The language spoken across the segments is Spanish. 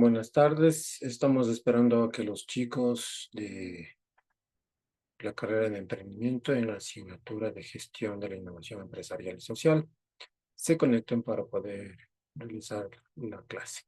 Buenas tardes. Estamos esperando a que los chicos de la carrera de emprendimiento en la asignatura de gestión de la innovación empresarial y social se conecten para poder realizar la clase.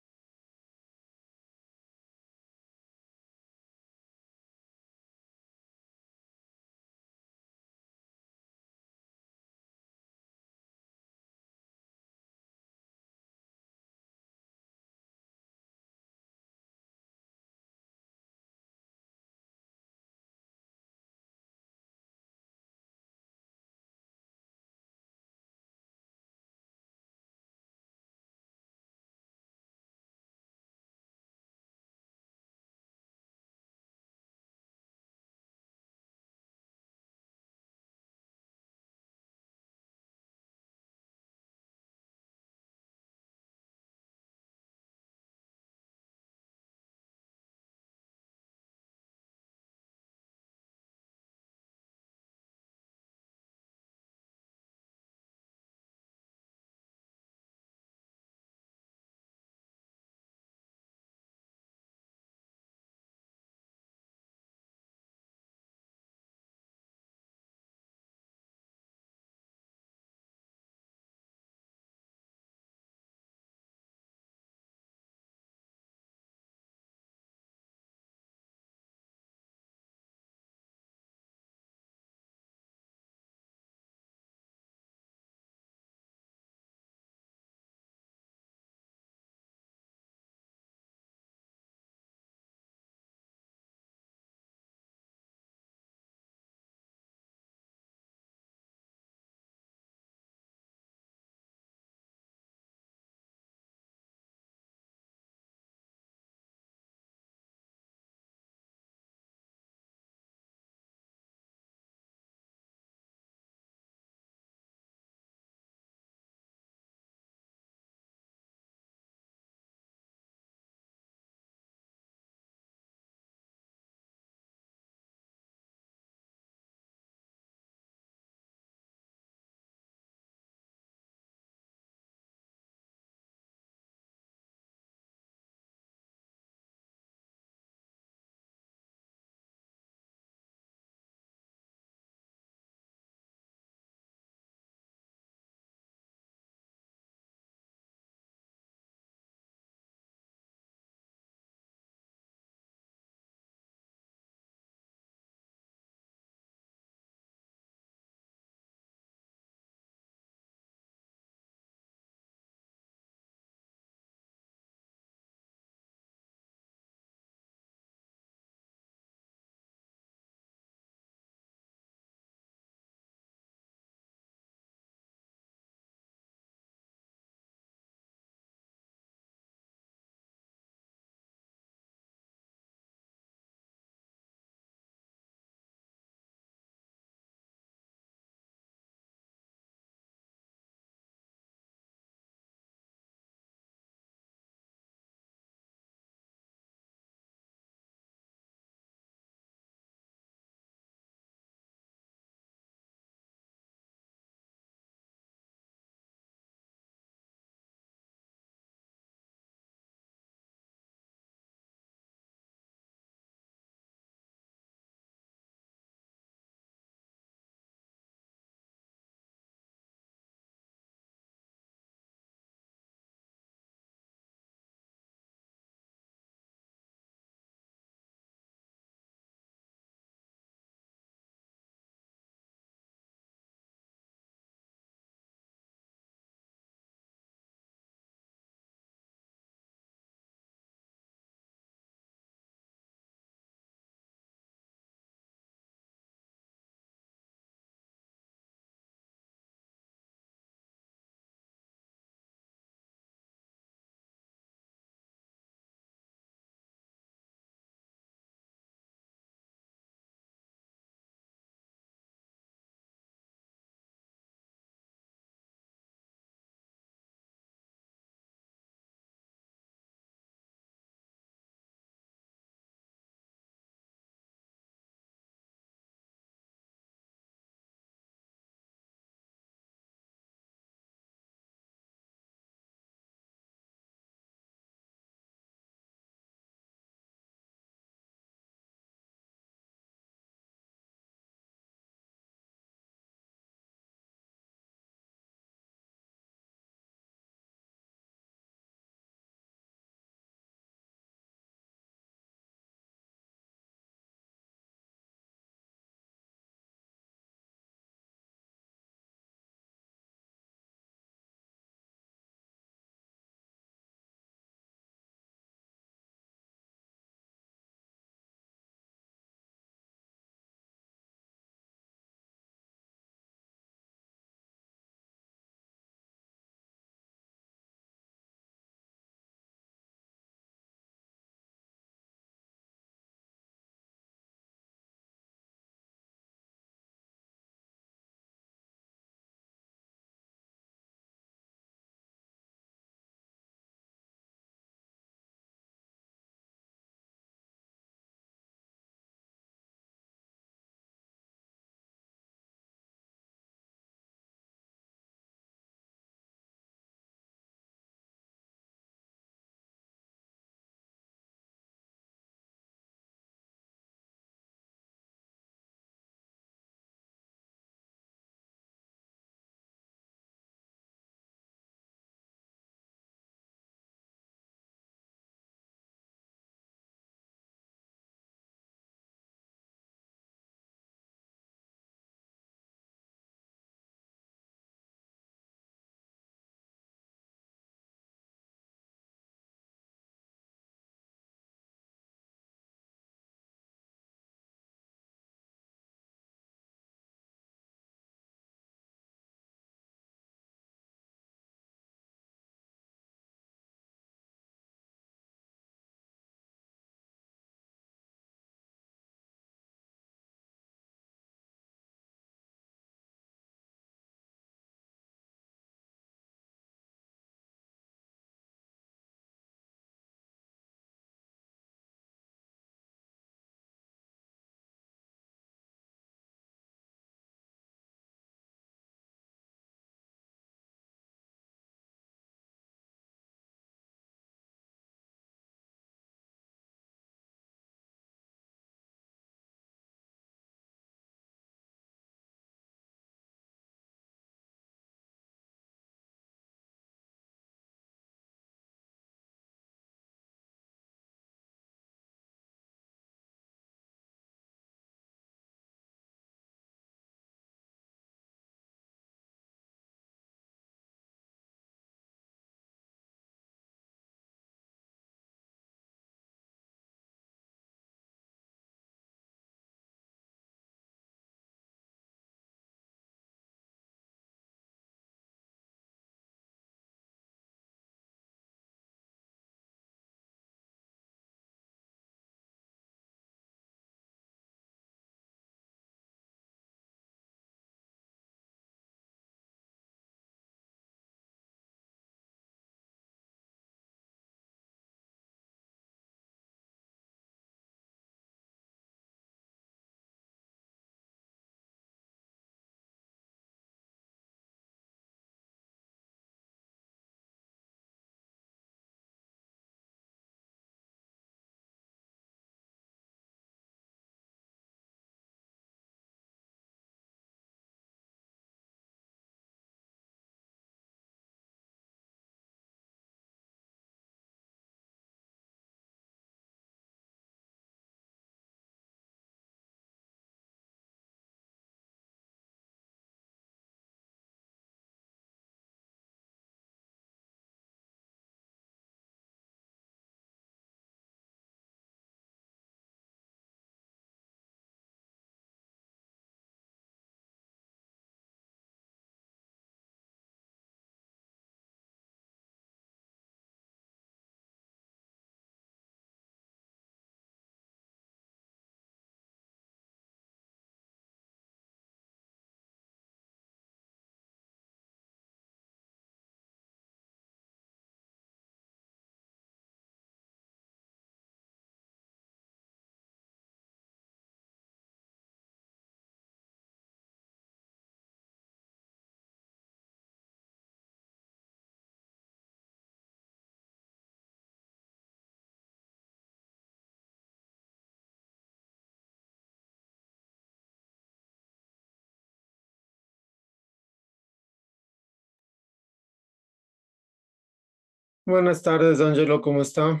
Buenas tardes, Ángelo, ¿cómo está?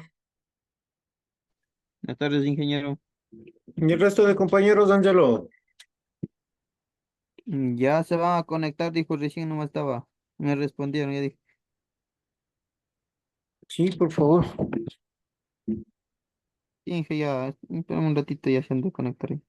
Buenas tardes, ingeniero. ¿Y el resto de compañeros, Ángelo? Ya se van a conectar, dijo recién, no estaba. Me respondieron, ya dije, Sí, por favor. sí, dije ya, espérame un ratito, ya se han de conectar.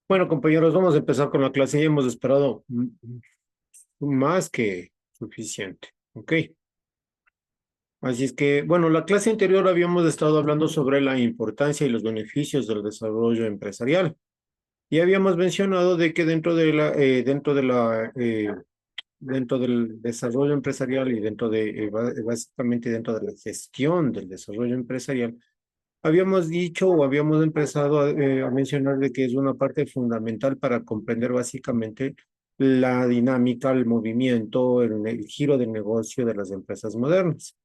Bueno, compañeros, vamos a empezar con la clase. Ya hemos esperado más que suficiente. ¿Ok? Así es que, bueno, la clase anterior habíamos estado hablando sobre la importancia y los beneficios del desarrollo empresarial. Y habíamos mencionado de que dentro del desarrollo empresarial y básicamente dentro de la gestión del desarrollo empresarial, habíamos dicho o habíamos empezado a mencionar de que es una parte fundamental para comprender básicamente la dinámica, el movimiento, el giro del negocio de las empresas modernas.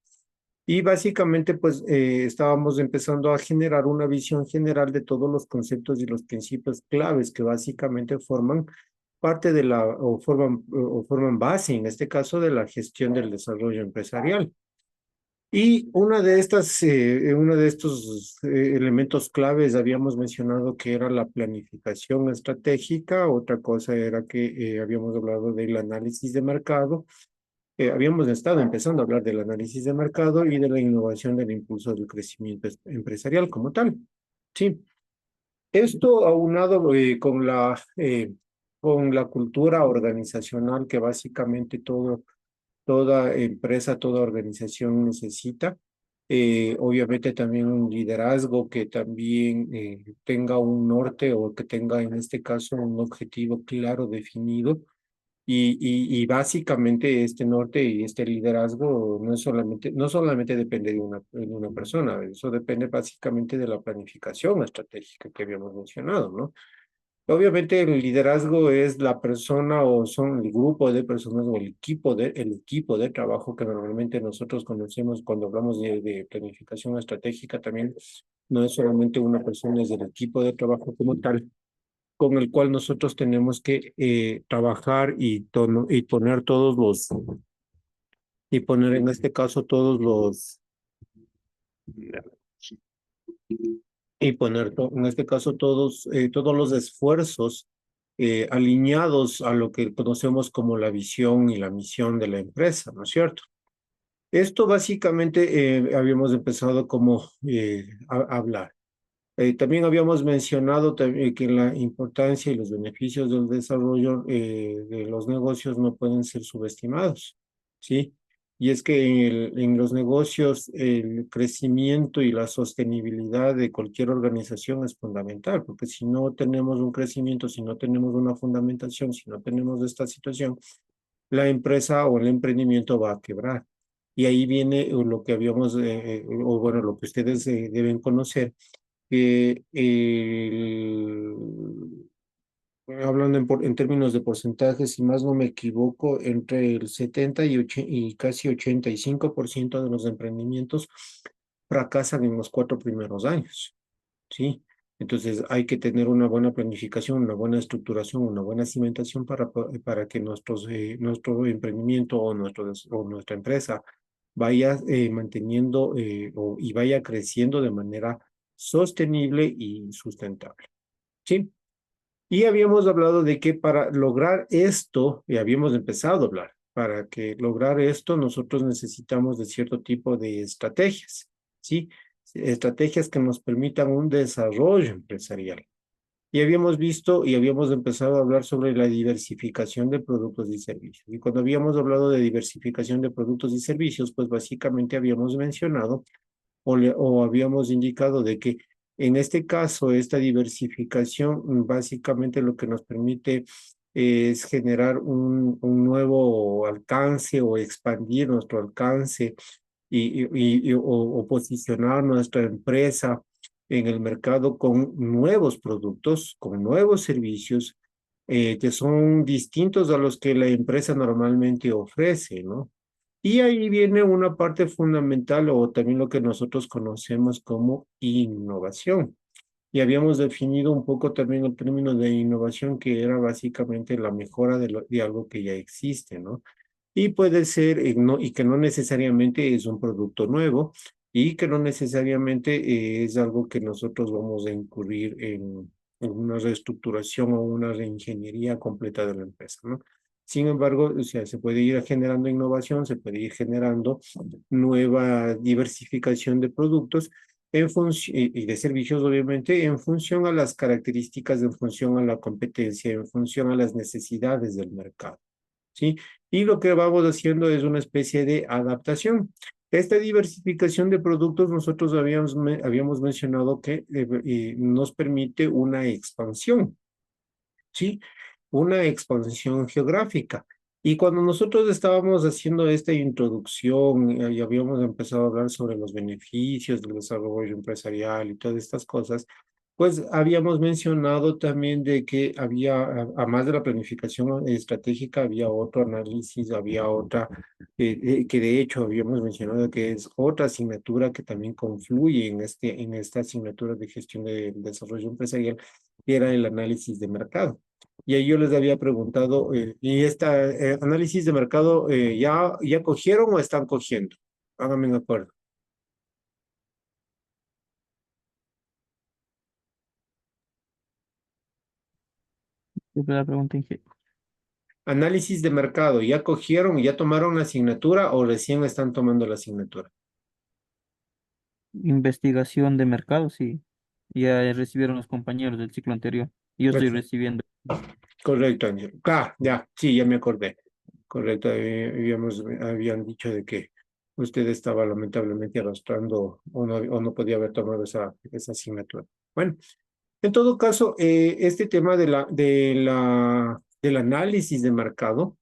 Y básicamente, pues, estábamos empezando a generar una visión general de todos los conceptos y los principios claves que básicamente forman parte de o forman base, en este caso, de la gestión del desarrollo empresarial. Y uno de estos elementos claves habíamos mencionado que era la planificación estratégica, otra cosa era que habíamos hablado del análisis de mercado, habíamos estado empezando a hablar del análisis de mercado y de la innovación del impulso del crecimiento empresarial como tal. Sí, esto aunado con la cultura organizacional que básicamente toda empresa, toda organización necesita. Obviamente también un liderazgo que también tenga un norte o que tenga en este caso un objetivo claro definido. Y básicamente este norte y este liderazgo no solamente depende de una persona, eso depende básicamente de la planificación estratégica que habíamos mencionado, ¿no? Obviamente el liderazgo es la persona o son el grupo de personas o el equipo de trabajo que normalmente nosotros conocemos cuando hablamos de planificación estratégica también no es solamente una persona, es el equipo de trabajo como tal con el cual nosotros tenemos que trabajar y poner y poner en este caso en este caso todos los esfuerzos alineados a lo que conocemos como la visión y la misión de la empresa, ¿no es cierto? Esto básicamente habíamos empezado como a hablar. También habíamos mencionado que la importancia y los beneficios del desarrollo de los negocios no pueden ser subestimados, ¿sí? Y es que en los negocios el crecimiento y la sostenibilidad de cualquier organización es fundamental, porque si no tenemos un crecimiento, si no tenemos una fundamentación, si no tenemos esta situación, la empresa o el emprendimiento va a quebrar. Y ahí viene lo que habíamos, o bueno, lo que ustedes deben conocer, que hablando en términos de porcentajes, si más no me equivoco, entre el 70 y casi 85% de los emprendimientos fracasan en los 4 primeros años, ¿sí? Entonces hay que tener una buena planificación, una buena estructuración, una buena cimentación para que nuestro emprendimiento o nuestra empresa vaya manteniendo y vaya creciendo de manera sostenible y sustentable, ¿sí? Y habíamos hablado de que para lograr esto, y habíamos empezado a hablar, para que lograr esto nosotros necesitamos de cierto tipo de estrategias, ¿sí? Estrategias que nos permitan un desarrollo empresarial. Y habíamos visto y habíamos empezado a hablar sobre la diversificación de productos y servicios. Y cuando habíamos hablado de diversificación de productos y servicios, pues básicamente habíamos mencionado o habíamos indicado de que en este caso, esta diversificación básicamente lo que nos permite es generar un nuevo alcance o expandir nuestro alcance o posicionar nuestra empresa en el mercado con nuevos productos, con nuevos servicios que son distintos a los que la empresa normalmente ofrece, ¿no? Y ahí viene una parte fundamental o también lo que nosotros conocemos como innovación. Y habíamos definido un poco también el término de innovación que era básicamente la mejora de algo que ya existe, ¿no? Y puede ser, y que no necesariamente es un producto nuevo y que no necesariamente es algo que nosotros vamos a incurrir en una reestructuración o una reingeniería completa de la empresa, ¿no? Sin embargo, o sea, se puede ir generando innovación, se puede ir generando nueva diversificación de productos y de servicios, obviamente, en función a las características, en función a la competencia, en función a las necesidades del mercado. ¿Sí? Y lo que vamos haciendo es una especie de adaptación. Esta diversificación de productos nosotros habíamos mencionado que nos permite una expansión, ¿sí? Una expansión geográfica. Y cuando nosotros estábamos haciendo esta introducción y habíamos empezado a hablar sobre los beneficios del desarrollo empresarial y todas estas cosas, pues habíamos mencionado también de que había, a más de la planificación estratégica, había otro análisis, había otra, que de hecho habíamos mencionado que es otra asignatura que también confluye en esta asignatura de gestión del desarrollo empresarial, que era el análisis de mercado. Y ahí yo les había preguntado, ¿y este análisis de mercado ya cogieron o están cogiendo? Háganme un acuerdo. Siempre la pregunta Análisis de mercado, ¿ya cogieron y ya tomaron la asignatura o recién están tomando la asignatura? investigación de mercado, sí. Ya recibieron los compañeros del ciclo anterior. Y yo estoy Perfecto. recibiendo. Correcto, Ángel. Ah, ya, sí, ya me acordé. Correcto, habían dicho de que usted estaba lamentablemente arrastrando o no podía haber tomado esa asignatura. Bueno, en todo caso, este tema del análisis de mercado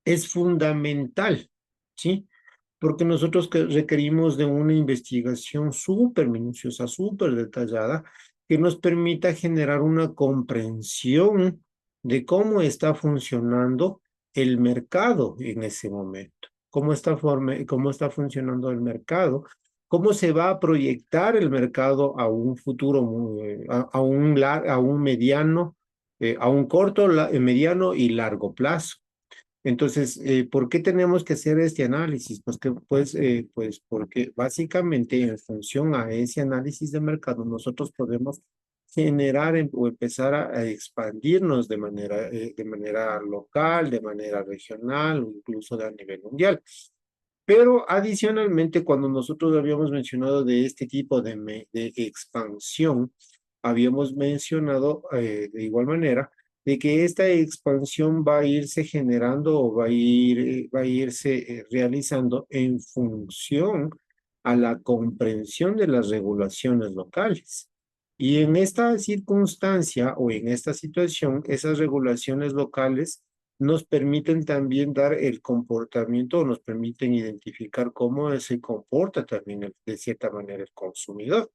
es fundamental, ¿sí? Porque nosotros requerimos de una investigación súper minuciosa, súper detallada, que nos permita generar una comprensión de cómo está funcionando el mercado en ese momento, cómo está funcionando el mercado, cómo se va a proyectar el mercado a un futuro, a un mediano, a un corto, mediano y largo plazo. Entonces, ¿por qué tenemos que hacer este análisis? Pues porque básicamente en función a ese análisis de mercado, nosotros podemos generar o empezar a expandirnos de manera local, de manera regional o incluso a nivel mundial. Pero adicionalmente, cuando nosotros habíamos mencionado de este tipo de expansión, habíamos mencionado de igual manera de que esta expansión va a irse generando o va a irse realizando en función a la comprensión de las regulaciones locales. Y en esta circunstancia o en esta situación, esas regulaciones locales nos permiten también dar el comportamiento o nos permiten identificar cómo se comporta también de cierta manera el consumidor,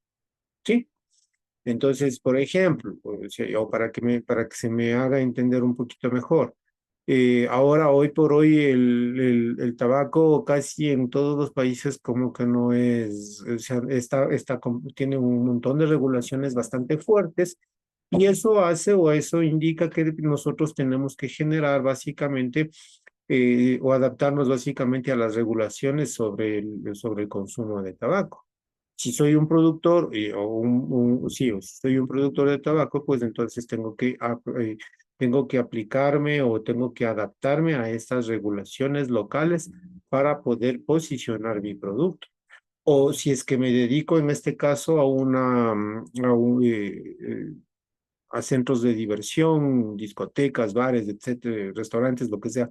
¿sí? Entonces, por ejemplo, o para que se me haga entender un poquito mejor, ahora, hoy por hoy, el tabaco casi en todos los países como que no es, o sea, tiene un montón de regulaciones bastante fuertes y eso hace o eso indica que nosotros tenemos que generar básicamente o adaptarnos básicamente a las regulaciones sobre el consumo de tabaco. Si soy un productor sí, o si soy un productor de tabaco, pues entonces tengo que aplicarme o tengo que adaptarme a estas regulaciones locales para poder posicionar mi producto. O si es que me dedico en este caso a centros de diversión, discotecas, bares, etcétera, restaurantes, lo que sea,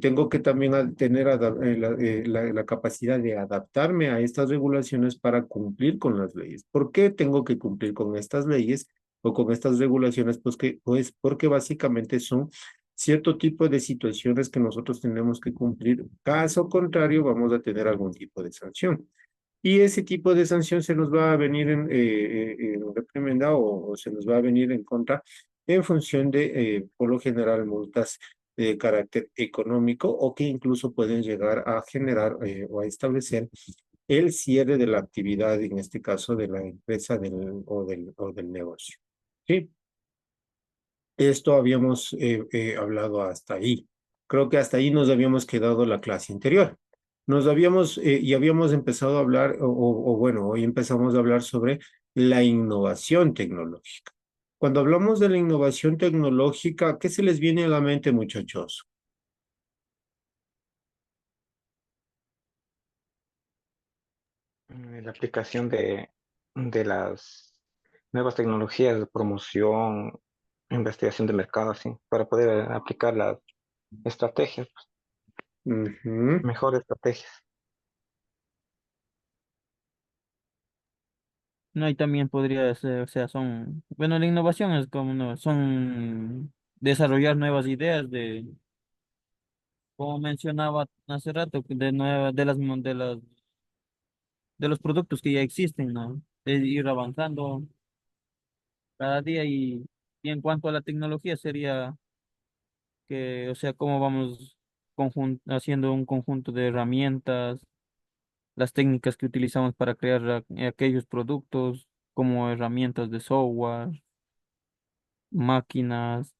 tengo que también tener la capacidad de adaptarme a estas regulaciones para cumplir con las leyes. ¿Por qué tengo que cumplir con estas leyes o con estas regulaciones? Pues porque básicamente son cierto tipo de situaciones que nosotros tenemos que cumplir. Caso contrario, vamos a tener algún tipo de sanción. Y ese tipo de sanción se nos va a venir en reprimenda o se nos va a venir en contra en función de, por lo general, multas de carácter económico o que incluso pueden llegar a generar o a establecer el cierre de la actividad, en este caso de la empresa o del negocio. ¿Sí? Esto habíamos hablado hasta ahí. Creo que hasta ahí nos habíamos quedado la clase anterior. Y habíamos empezado a hablar, o bueno, hoy empezamos a hablar sobre la innovación tecnológica. Cuando hablamos de la innovación tecnológica, ¿qué se les viene a la mente, muchachos? La aplicación de las nuevas tecnologías de promoción, investigación de mercado, así, para poder aplicar las estrategias, Ujú, mejores estrategias. No, y también podría ser, o sea, bueno, la innovación es como, no, son desarrollar nuevas ideas como mencionaba hace rato, de los productos que ya existen, ¿no? De ir avanzando cada día y en cuanto a la tecnología sería que, o sea, cómo vamos haciendo un conjunto de herramientas, las técnicas que utilizamos para crear aquellos productos, como herramientas de software, máquinas,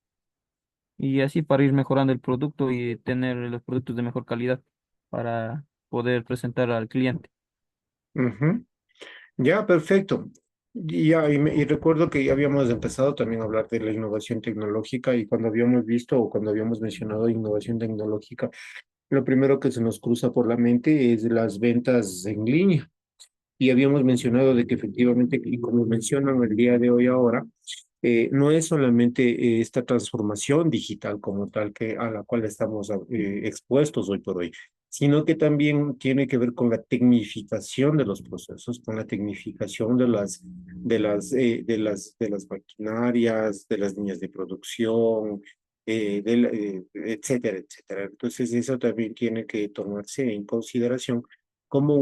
y así para ir mejorando el producto y tener los productos de mejor calidad para poder presentar al cliente. ujú. Ya, perfecto. Y recuerdo que ya habíamos empezado también a hablar de la innovación tecnológica y cuando habíamos visto o cuando habíamos mencionado innovación tecnológica, lo primero que se nos cruza por la mente es las ventas en línea. Y habíamos mencionado de que efectivamente, y como mencionan el día de hoy ahora, no es solamente esta transformación digital como tal a la cual estamos expuestos hoy por hoy, sino que también tiene que ver con la tecnificación de los procesos, con la tecnificación de las maquinarias, de las líneas de producción, etcétera, etcétera. Entonces, eso también tiene que tomarse en consideración como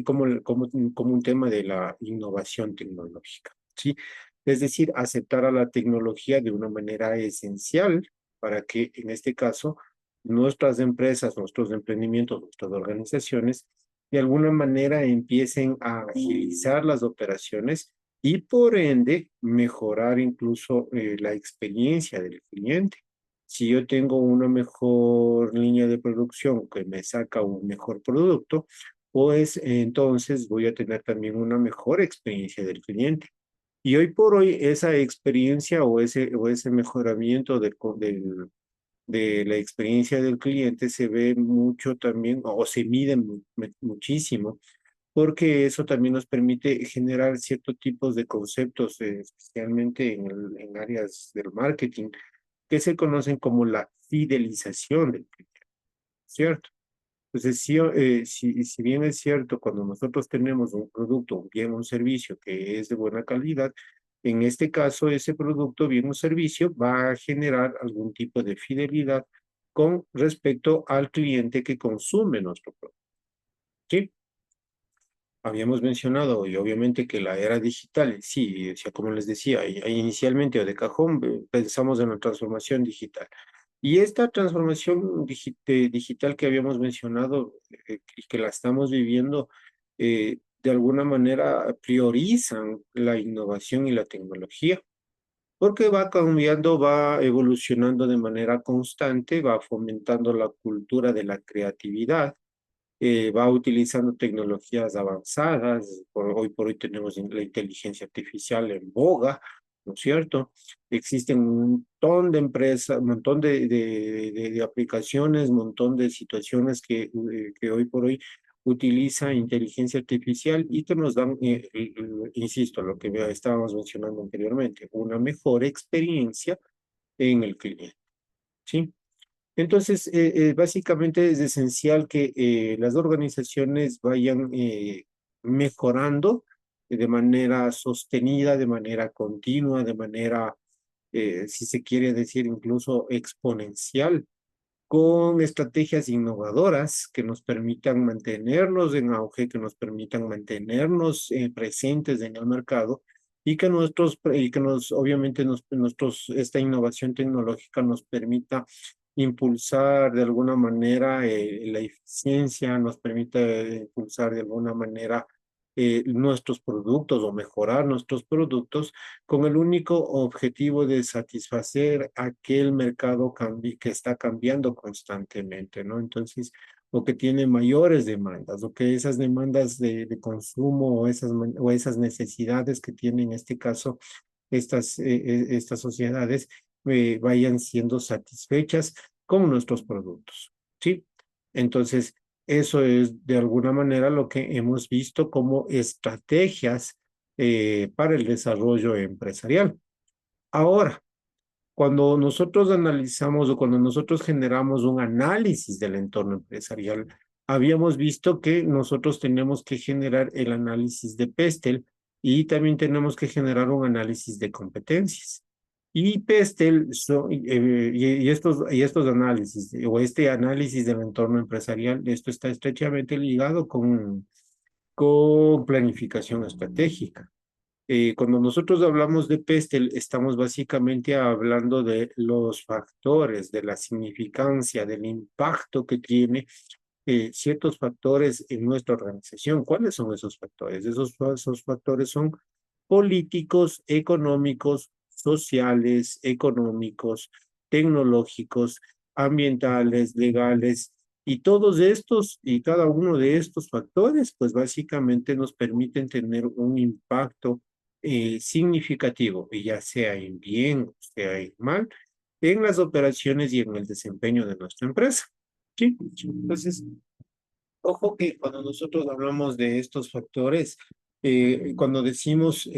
como un tema de la innovación tecnológica, ¿sí? Es decir, aceptar a la tecnología de una manera esencial para que, en este caso, nuestras empresas, nuestros emprendimientos, nuestras organizaciones, de alguna manera empiecen a agilizar las operaciones y, por ende, mejorar incluso la experiencia del cliente. Si yo tengo una mejor línea de producción que me saca un mejor producto, pues entonces voy a tener también una mejor experiencia del cliente. Y hoy por hoy esa experiencia o ese mejoramiento de la experiencia del cliente se ve mucho también o se mide muchísimo porque eso también nos permite generar ciertos tipos de conceptos, especialmente en áreas del marketing, que se conocen como la fidelización del cliente, ¿cierto? Entonces, si bien es cierto, cuando nosotros tenemos un producto, un bien, un servicio que es de buena calidad, En este caso, ese producto, bien o servicio, va a generar algún tipo de fidelidad con respecto al cliente que consume nuestro producto. ¿Sí? Habíamos mencionado, y obviamente que la era digital, sí, o sea, como les decía, inicialmente o de cajón pensamos en la transformación digital. Y esta transformación digital que habíamos mencionado y que la estamos viviendo, de alguna manera priorizan la innovación y la tecnología, porque va cambiando, va evolucionando de manera constante, va fomentando la cultura de la creatividad, va utilizando tecnologías avanzadas. Hoy por hoy tenemos la inteligencia artificial en boga, ¿no es cierto? Existen un montón de empresas, un montón de aplicaciones, un montón de situaciones que hoy por hoy utiliza inteligencia artificial y que nos dan, insisto, lo que estábamos mencionando anteriormente, una mejor experiencia en el cliente, ¿sí? Entonces, básicamente es esencial que las organizaciones vayan mejorando de manera sostenida, de manera continua, de manera, si se quiere decir, incluso exponencial, con estrategias innovadoras que nos permitan mantenernos en auge, que nos permitan mantenernos presentes en el mercado y que obviamente esta innovación tecnológica nos permita impulsar de alguna manera la eficiencia, nos permite impulsar de alguna manera nuestros productos o mejorar nuestros productos con el único objetivo de satisfacer aquel mercado que está cambiando constantemente, ¿no? Entonces, o que tiene mayores demandas, o que esas demandas de consumo o esas necesidades que tienen en este caso estas sociedades vayan siendo satisfechas con nuestros productos, ¿sí? Entonces, eso es de alguna manera lo que hemos visto como estrategias para el desarrollo empresarial. Ahora, cuando nosotros analizamos o cuando nosotros generamos un análisis del entorno empresarial, habíamos visto que nosotros tenemos que generar el análisis de Pestel y también tenemos que generar un análisis de competencias. Y Pestel y estos análisis o este análisis del entorno empresarial, esto está estrechamente ligado con planificación estratégica. Cuando nosotros hablamos de PESTEL, estamos básicamente hablando de los factores, de la significancia, del impacto que tiene ciertos factores en nuestra organización. ¿Cuáles son esos factores? Esos factores son políticos, económicos, sociales, económicos, tecnológicos, ambientales, legales, y todos estos y cada uno de estos factores, pues básicamente nos permiten tener un impacto significativo, y ya sea en bien o sea en mal, en las operaciones y en el desempeño de nuestra empresa. Sí, entonces, ojo que cuando nosotros hablamos de estos factores, cuando decimos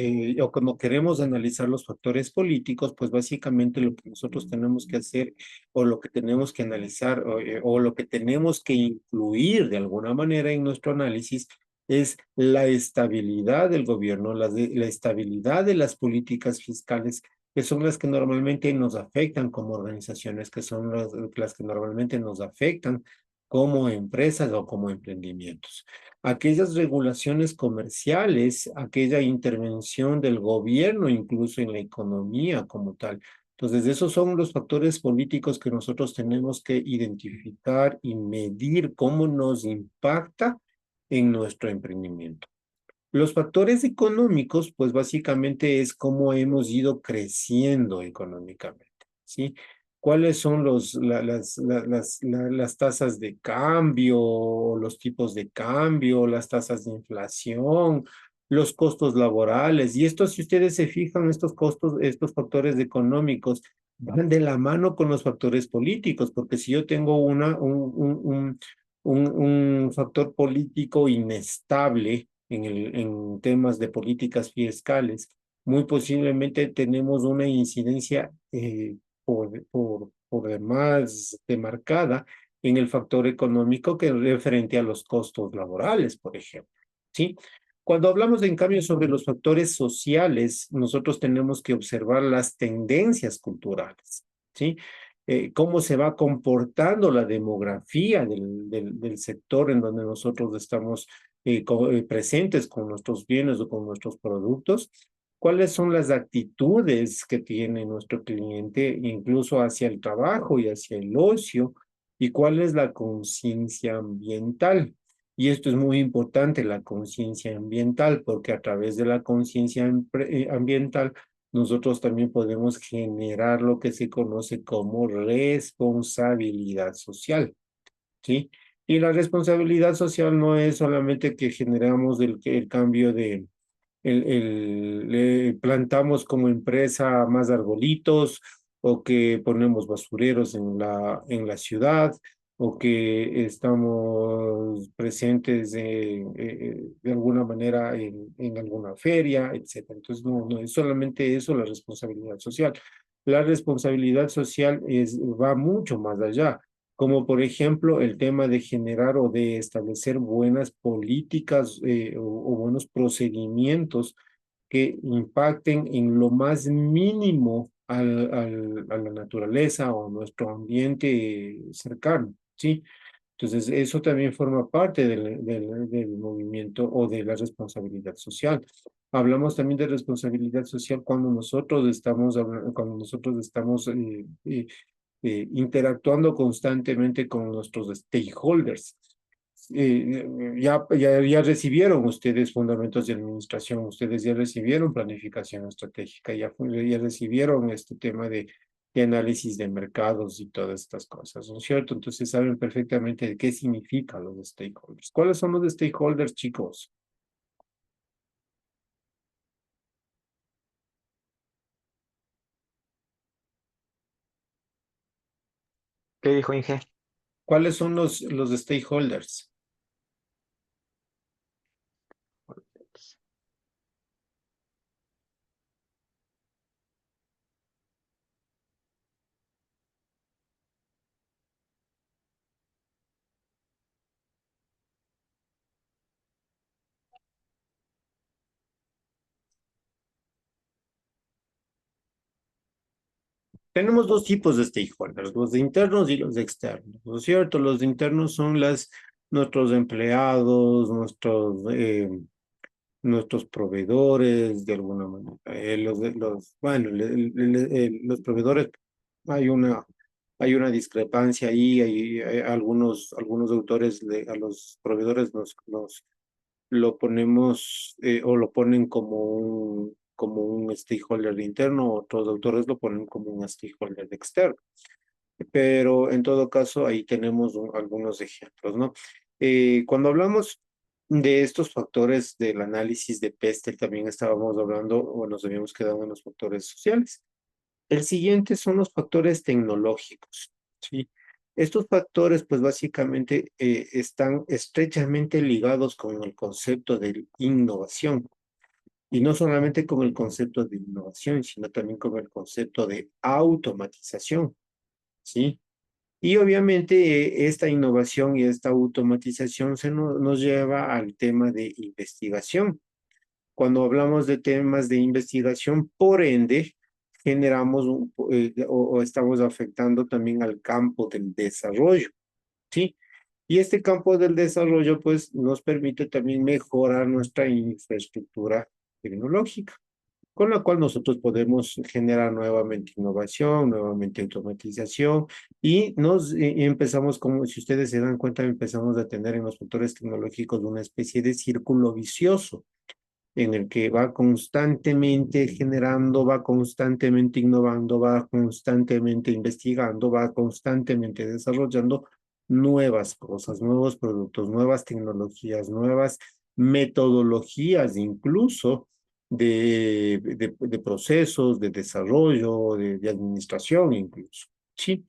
o cuando queremos analizar los factores políticos, pues básicamente lo que nosotros tenemos que hacer o lo que tenemos que analizar o lo que tenemos que incluir de alguna manera en nuestro análisis es la estabilidad del gobierno, la estabilidad de las políticas fiscales, que son las que normalmente nos afectan como organizaciones, que son las que normalmente nos afectan como empresas o como emprendimientos. Aquellas regulaciones comerciales, aquella intervención del gobierno incluso en la economía como tal. Entonces, esos son los factores políticos que nosotros tenemos que identificar y medir cómo nos impacta en nuestro emprendimiento. Los factores económicos, pues básicamente es cómo hemos ido creciendo económicamente, ¿sí? ¿Cuáles son las tasas de cambio, los tipos de cambio, las tasas de inflación, los costos laborales? Y esto, si ustedes se fijan, estos costos, estos factores económicos van de la mano con los factores políticos, porque si yo tengo un factor político inestable en temas de políticas fiscales, muy posiblemente tenemos una incidencia por demás demarcada en el factor económico que es referente a los costos laborales, por ejemplo, ¿sí? Cuando hablamos, en cambio, sobre los factores sociales, nosotros tenemos que observar las tendencias culturales, ¿sí? Cómo se va comportando la demografía del sector en donde nosotros estamos presentes con nuestros bienes o con nuestros productos, cuáles son las actitudes que tiene nuestro cliente, incluso hacia el trabajo y hacia el ocio, y cuál es la conciencia ambiental. Y esto es muy importante, la conciencia ambiental, porque a través de la conciencia ambiental nosotros también podemos generar lo que se conoce como responsabilidad social, ¿sí? Y la responsabilidad social no es solamente que generamos el cambio de, le plantamos como empresa más arbolitos, o que ponemos basureros en la ciudad, o que estamos presentes de alguna manera en alguna feria, etcétera. Entonces, no es solamente eso la responsabilidad social. La responsabilidad social va mucho más allá, como por ejemplo el tema de generar o de establecer buenas políticas o buenos procedimientos que impacten en lo más mínimo a la naturaleza o a nuestro ambiente cercano, ¿sí? Entonces, eso también forma parte del movimiento o de la responsabilidad social. Hablamos también de responsabilidad social cuando nosotros estamos interactuando constantemente con nuestros stakeholders. Ya recibieron ustedes fundamentos de administración, ustedes ya recibieron planificación estratégica, ya recibieron este tema de análisis de mercados y todas estas cosas, ¿no es cierto? Entonces saben perfectamente de qué significan los stakeholders. ¿Cuáles son los stakeholders, chicos? ¿Qué dijo Inge? ¿Cuáles son los stakeholders? Tenemos dos tipos de stakeholders, los de internos y los de externos, ¿no es cierto? Los de internos son nuestros empleados, nuestros proveedores, de alguna manera. Bueno, los proveedores, hay hay una discrepancia ahí, hay algunos autores a los proveedores lo ponemos o lo ponen como un stakeholder interno, otros autores lo ponen como un stakeholder externo. Pero en todo caso, ahí tenemos algunos ejemplos, ¿no? Cuando hablamos de estos factores del análisis de Pestel, también estábamos hablando o nos habíamos quedado en los factores sociales. El siguiente son los factores tecnológicos, ¿sí? Estos factores, pues básicamente están estrechamente ligados con el concepto de innovación. Y no solamente con el concepto de innovación, sino también con el concepto de automatización, ¿sí? Y obviamente esta innovación y esta automatización nos lleva al tema de investigación. Cuando hablamos de temas de investigación, por ende, generamos o estamos afectando también al campo del desarrollo, ¿sí? Y este campo del desarrollo, pues, nos permite también mejorar nuestra infraestructura tecnológica, con la cual nosotros podemos generar nuevamente innovación, nuevamente automatización, y empezamos, como si ustedes se dan cuenta, empezamos a tener en los factores tecnológicos una especie de círculo vicioso en el que va constantemente generando, va constantemente innovando, va constantemente investigando, va constantemente desarrollando nuevas cosas, nuevos productos, nuevas tecnologías, nuevas metodologías incluso de procesos, de desarrollo, de administración incluso. Sí.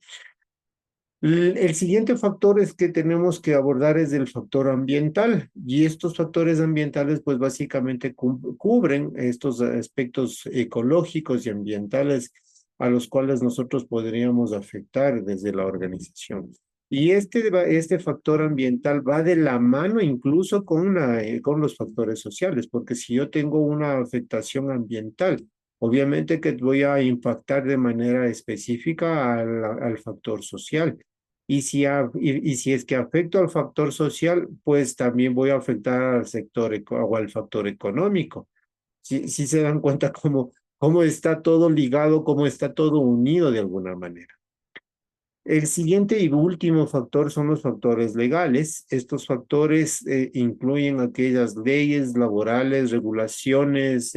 El siguiente factor es que tenemos que abordar es el factor ambiental, y estos factores ambientales pues básicamente cubren estos aspectos ecológicos y ambientales a los cuales nosotros podríamos afectar desde la organización. Y este factor ambiental va de la mano incluso con los factores sociales, porque si yo tengo una afectación ambiental, obviamente que voy a impactar de manera específica al factor social. Y si es que afecto al factor social, pues también voy a afectar al sector o al factor económico. Si se dan cuenta cómo está todo ligado, cómo está todo unido de alguna manera. El siguiente y último factor son los factores legales. Estos factores incluyen aquellas leyes laborales, regulaciones,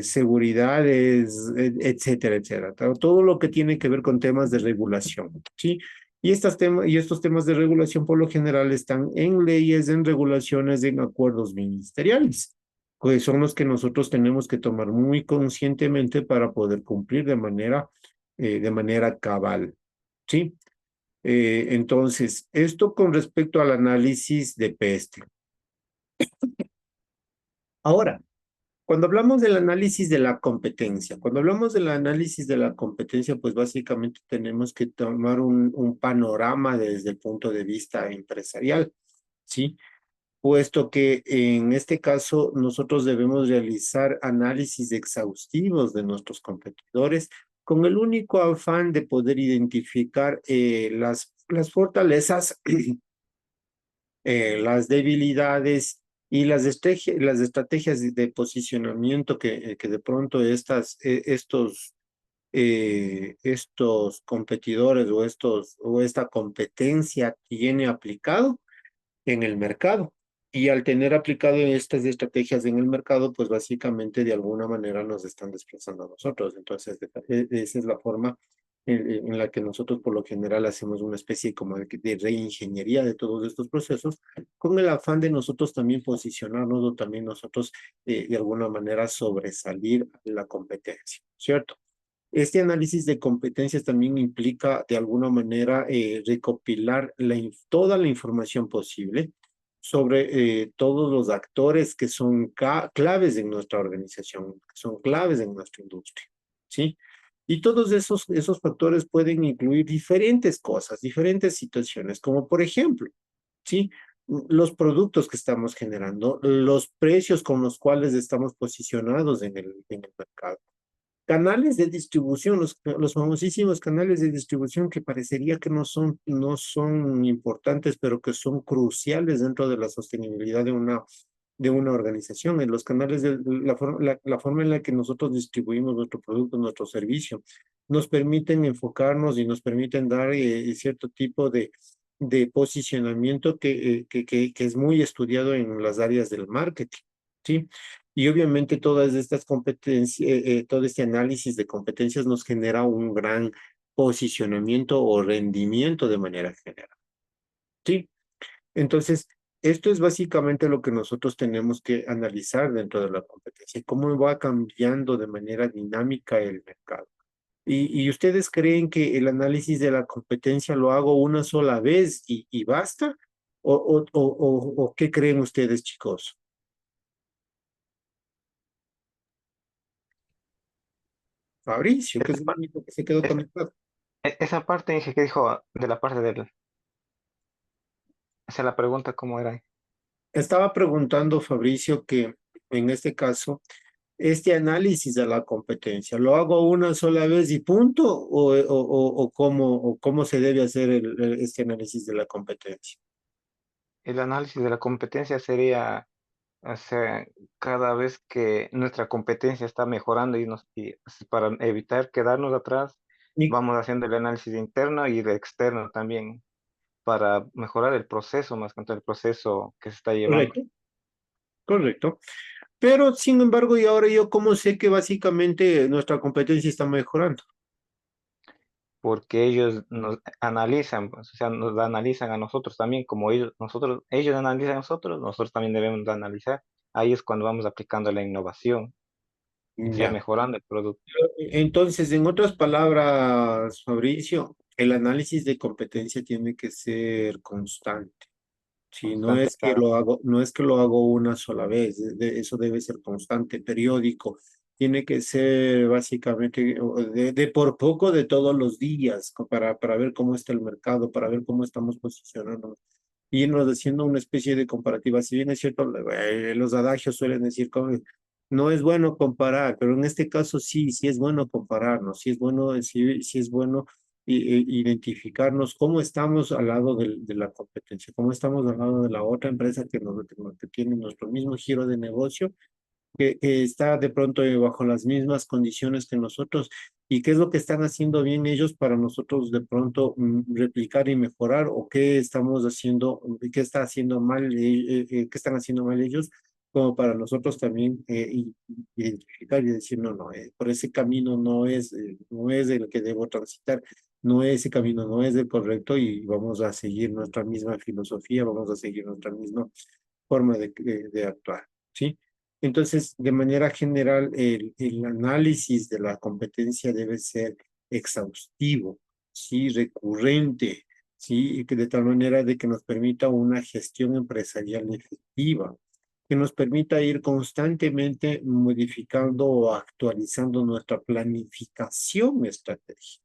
seguridades, etcétera, etcétera. Todo lo que tiene que ver con temas de regulación, ¿sí? Y estos temas de regulación por lo general están en leyes, en regulaciones, en acuerdos ministeriales, que son los que nosotros tenemos que tomar muy conscientemente para poder cumplir de manera cabal, ¿sí? Entonces, esto con respecto al análisis de peste. Ahora, cuando hablamos del análisis de la competencia, cuando hablamos del análisis de la competencia, pues básicamente tenemos que tomar un panorama desde el punto de vista empresarial, ¿sí? Puesto que en este caso nosotros debemos realizar análisis exhaustivos de nuestros competidores con el único afán de poder identificar las fortalezas, las debilidades y las estrategias de posicionamiento que de pronto estos competidores o esta competencia tiene aplicado en el mercado. Y al tener aplicado estas estrategias en el mercado, pues básicamente de alguna manera nos están desplazando a nosotros. Entonces, esa es la forma en la que nosotros por lo general hacemos una especie como de reingeniería de todos estos procesos, con el afán de nosotros también posicionarnos o también nosotros de alguna manera sobresalir la competencia, ¿cierto? Este análisis de competencias también implica de alguna manera recopilar toda la información posible sobre todos los actores que son claves en nuestra organización, que son claves en nuestra industria, ¿sí? Y todos esos factores pueden incluir diferentes cosas, diferentes situaciones, como por ejemplo, ¿sí? Los productos que estamos generando, los precios con los cuales estamos posicionados en el mercado, canales de distribución, los famosísimos canales de distribución que parecería que no son importantes, pero que son cruciales dentro de la sostenibilidad de una organización. En los canales, la forma en la que nosotros distribuimos nuestro producto, nuestro servicio, nos permiten enfocarnos y nos permiten dar cierto tipo de posicionamiento que es muy estudiado en las áreas del marketing, ¿sí? Y obviamente todas estas competencias, todo este análisis de competencias nos genera un gran posicionamiento o rendimiento de manera general, ¿sí? Entonces, esto es básicamente lo que nosotros tenemos que analizar dentro de la competencia, cómo va cambiando de manera dinámica el mercado. ¿Y ustedes creen que el análisis de la competencia lo hago una sola vez y basta? ¿O qué creen ustedes, chicos? Fabricio, que Esa, es el par- único que se quedó es- conectado. esa parte dije que dijo de la parte del... Esa es la pregunta, ¿cómo era? Estaba preguntando, Fabricio, que en este caso, este análisis de la competencia, ¿lo hago una sola vez y punto? ¿O cómo se debe hacer este análisis de la competencia? El análisis de la competencia sería, o sea, cada vez que nuestra competencia está mejorando y para evitar quedarnos atrás, Y- vamos haciendo el análisis interno y el externo también para mejorar el proceso, más que todo el proceso que se está llevando. Correcto, correcto. Pero, sin embargo, y ahora yo, ¿cómo sé que básicamente nuestra competencia está mejorando? Porque ellos nos analizan, pues, o sea, nos analizan a nosotros también, como ellos analizan a nosotros también debemos de analizar. Ahí es cuando vamos aplicando la innovación, o sea, Ya. mejorando el producto. Entonces, en otras palabras, Fabricio, el análisis de competencia tiene que ser constante. Sí, no Constante, es que claro. lo hago, no es que lo hago una sola vez, eso debe ser constante, periódico, tiene que ser básicamente de por poco de todos los días para ver cómo está el mercado, para ver cómo estamos posicionando y irnos haciendo una especie de comparativa. Si bien es cierto, los adagios suelen decir como, no es bueno comparar, pero en este caso sí, sí es bueno compararnos, sí es bueno, sí es bueno identificarnos cómo estamos al lado de la competencia, cómo estamos al lado de la otra empresa que tiene nuestro mismo giro de negocio que está de pronto bajo las mismas condiciones que nosotros y qué es lo que están haciendo bien ellos para nosotros de pronto replicar y mejorar o qué estamos haciendo, qué está haciendo mal, qué están haciendo mal ellos como para nosotros también identificar y decir, no, no, por ese camino no es el que debo transitar, no ese camino no es el correcto y vamos a seguir nuestra misma filosofía, vamos a seguir nuestra misma forma de actuar, ¿sí? Entonces, de manera general, el análisis de la competencia debe ser exhaustivo, ¿sí? Recurrente, ¿sí? Y que de tal manera de que nos permita una gestión empresarial efectiva, que nos permita ir constantemente modificando o actualizando nuestra planificación estratégica,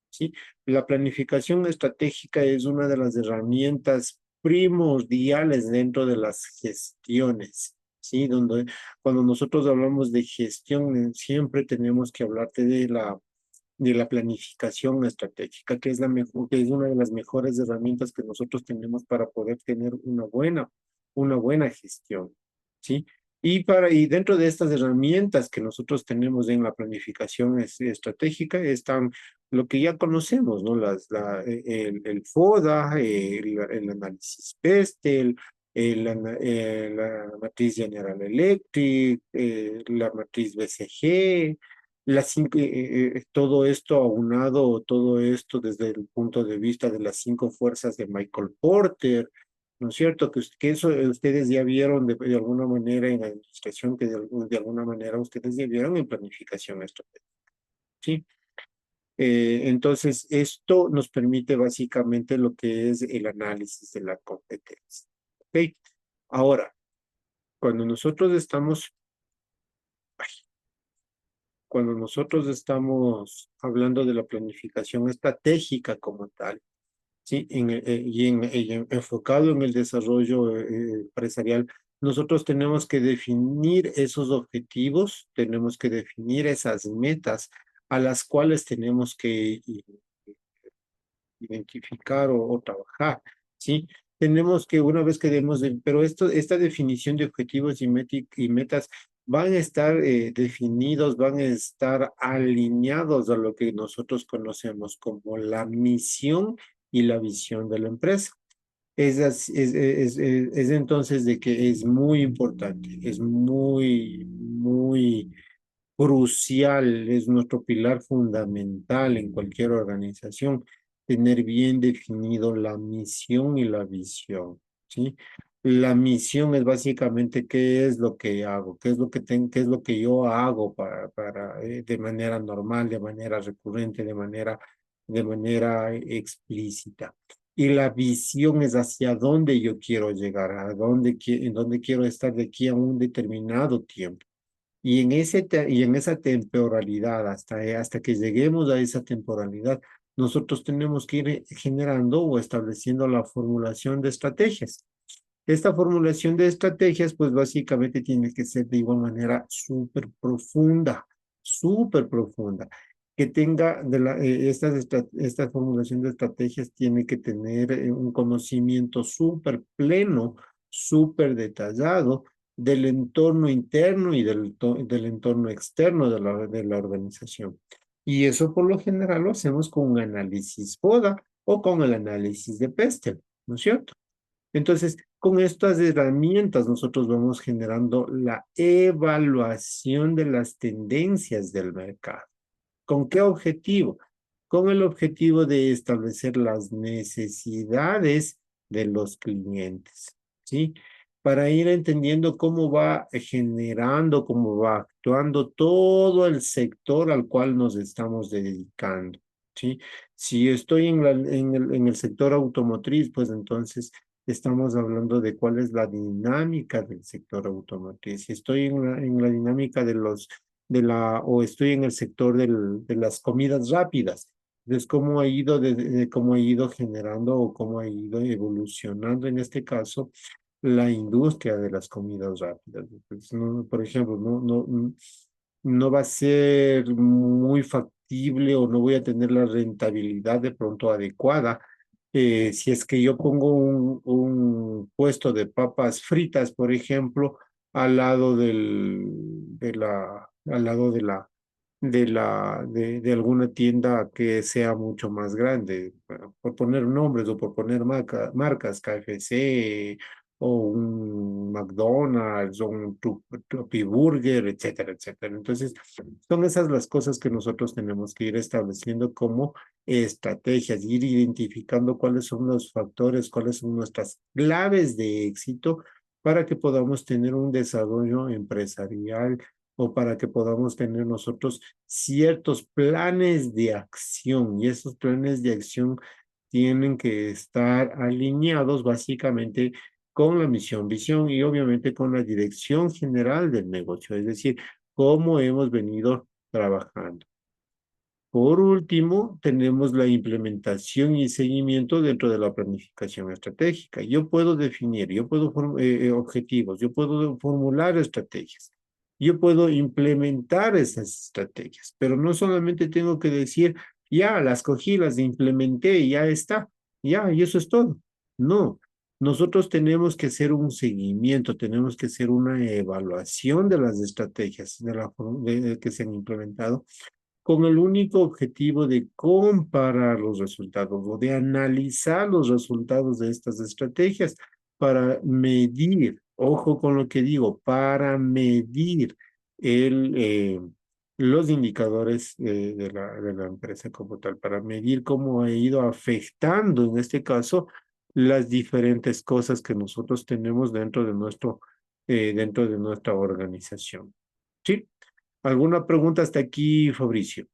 ¿sí? La planificación estratégica es una de las herramientas primordiales dentro de las gestiones, ¿sí? Donde cuando nosotros hablamos de gestión, siempre tenemos que hablar de la planificación estratégica, que es la mejor, que es una de las mejores herramientas que nosotros tenemos para poder tener una buena gestión, ¿sí? Y dentro de estas herramientas que nosotros tenemos en la planificación estratégica están lo que ya conocemos, ¿no? El FODA, el análisis PESTEL, la matriz General Electric, la matriz BCG, todo esto aunado, todo esto desde el punto de vista de las 5 fuerzas de Michael Porter, ¿no es cierto? Que eso ustedes ya vieron de alguna manera en administración, que de alguna manera ustedes ya vieron en planificación estratégica, ¿sí? Entonces, esto nos permite básicamente lo que es el análisis de la competencia, ¿ok? Ahora, cuando nosotros estamos cuando nosotros estamos hablando de la planificación estratégica como tal, ¿sí? Enfocado en el desarrollo empresarial, nosotros tenemos que definir esos objetivos, tenemos que definir esas metas a las cuales tenemos que identificar o trabajar, ¿sí? Tenemos que, una vez que demos, pero esta definición de objetivos y metas van a estar definidos, van a estar alineados a lo que nosotros conocemos como la misión y la visión de la empresa. Es entonces de que es muy importante, es muy crucial, es nuestro pilar fundamental en cualquier organización, tener bien definido la misión y la visión, ¿sí? La misión es básicamente qué es lo que hago, qué es lo que yo hago de manera normal, de manera recurrente, de manera explícita. Y la visión es hacia dónde yo quiero llegar, en dónde quiero estar de aquí a un determinado tiempo. Y en esa temporalidad, hasta que lleguemos a esa temporalidad, nosotros tenemos que ir generando o estableciendo la formulación de estrategias. Esta formulación de estrategias, pues básicamente tiene que ser de igual manera súper profunda, que tenga esta formulación de estrategias tiene que tener un conocimiento súper pleno, súper detallado del entorno interno y del entorno externo de la organización. Y eso por lo general lo hacemos con un análisis FODA o con el análisis de Pestel, ¿no es cierto? Entonces, con estas herramientas nosotros vamos generando la evaluación de las tendencias del mercado. ¿Con qué objetivo? Con el objetivo de establecer las necesidades de los clientes, ¿sí? Para ir entendiendo cómo va generando, cómo va actuando todo el sector al cual nos estamos dedicando, ¿sí? Si estoy en el sector automotriz, pues entonces estamos hablando de cuál es la dinámica del sector automotriz. Si estoy en la dinámica de los o estoy en el sector de las comidas rápidas. Entonces, cómo ha ido, cómo ha ido generando o cómo ha ido evolucionando en este caso la industria de las comidas rápidas. Entonces, por ejemplo, no va a ser muy factible o no voy a tener la rentabilidad de pronto adecuada. Si es que yo pongo un puesto de papas fritas, por ejemplo, al lado al lado de alguna tienda que sea mucho más grande, bueno, por poner nombres o por poner marcas, KFC o un McDonald's o un Tupi Burger, etcétera, etcétera. Entonces, son esas las cosas que nosotros tenemos que ir estableciendo como estrategias, ir identificando cuáles son los factores, cuáles son nuestras claves de éxito para que podamos tener un desarrollo empresarial o para que podamos tener nosotros ciertos planes de acción. Y esos planes de acción tienen que estar alineados básicamente con la misión, visión y obviamente con la dirección general del negocio, es decir, cómo hemos venido trabajando. Por último, tenemos la implementación y seguimiento dentro de la planificación estratégica. Yo puedo definir, yo puedo objetivos, yo puedo formular estrategias, yo puedo implementar esas estrategias, pero no solamente tengo que decir, ya las cogí, las implementé y ya está, ya, y eso es todo. No, nosotros tenemos que hacer un seguimiento, tenemos que hacer una evaluación de las estrategias que se han implementado con el único objetivo de comparar los resultados o de analizar los resultados de estas estrategias para medir, ojo con lo que digo, para medir el, los indicadores de la empresa como tal, para medir cómo ha ido afectando, en este caso, las diferentes cosas que nosotros tenemos dentro de nuestra organización. ¿Sí? ¿Alguna pregunta hasta aquí, Fabricio?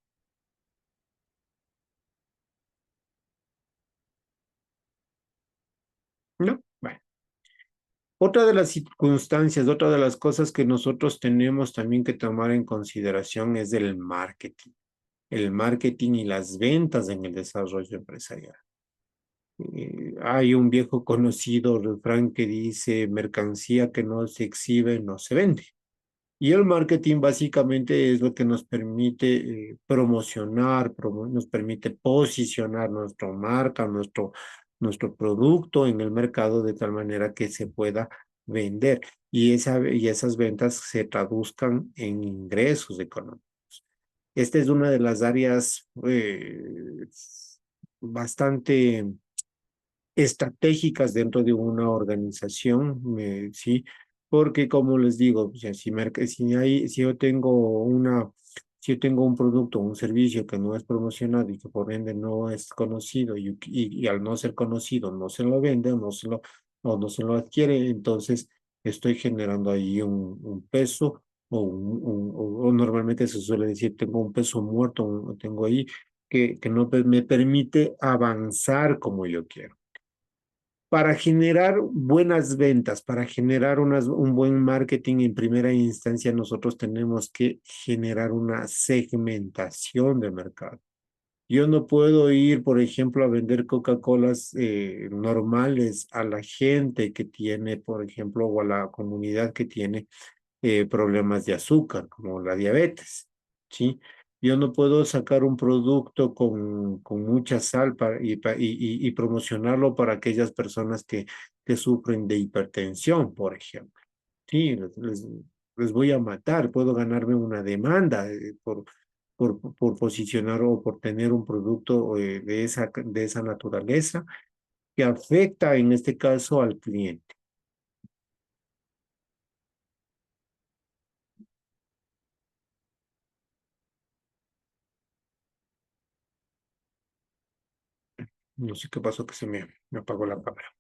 ¿No? Bueno. Otra de las circunstancias, otra de las cosas que nosotros tenemos también que tomar en consideración es el marketing. El marketing y las ventas en el desarrollo empresarial. Hay un viejo conocido refrán que dice, mercancía que no se exhibe no se vende. Y el marketing básicamente es lo que nos permite promocionar, nos permite posicionar nuestra marca, nuestro producto en el mercado de tal manera que se pueda vender y esas ventas se traduzcan en ingresos económicos. Esta es una de las áreas bastante estratégicas dentro de una organización, ¿sí? Porque como les digo, o sea, si yo tengo un producto o un servicio que no es promocionado y que por ende no es conocido y al no ser conocido no se lo vende o no se lo adquiere, entonces estoy generando ahí un peso o normalmente se suele decir tengo un peso muerto, tengo ahí que no me permite avanzar como yo quiero. Para generar buenas ventas, para generar un buen marketing en primera instancia, nosotros tenemos que generar una segmentación de mercado. Yo no puedo ir, por ejemplo, a vender Coca-Colas normales a la gente que tiene, por ejemplo, o a la comunidad que tiene problemas de azúcar, como la diabetes, ¿sí? Yo no puedo sacar un producto con mucha sal y promocionarlo para aquellas personas que sufren de hipertensión, por ejemplo. Sí, les voy a matar, puedo ganarme una demanda por posicionar o por tener un producto de esa naturaleza que afecta en este caso al cliente. No sé qué pasó, que me apagó la cámara.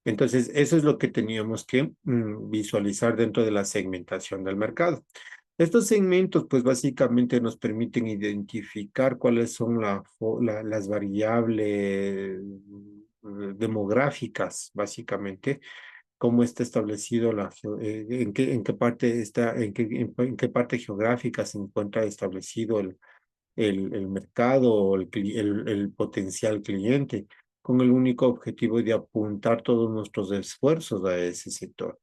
Entonces, eso es lo que teníamos que visualizar dentro de la segmentación del mercado. Estos segmentos, pues básicamente nos permiten identificar cuáles son las variables demográficas, básicamente, cómo está establecido en qué parte está, en qué parte geográfica se encuentra establecido el mercado o el potencial cliente, con el único objetivo de apuntar todos nuestros esfuerzos a ese sector.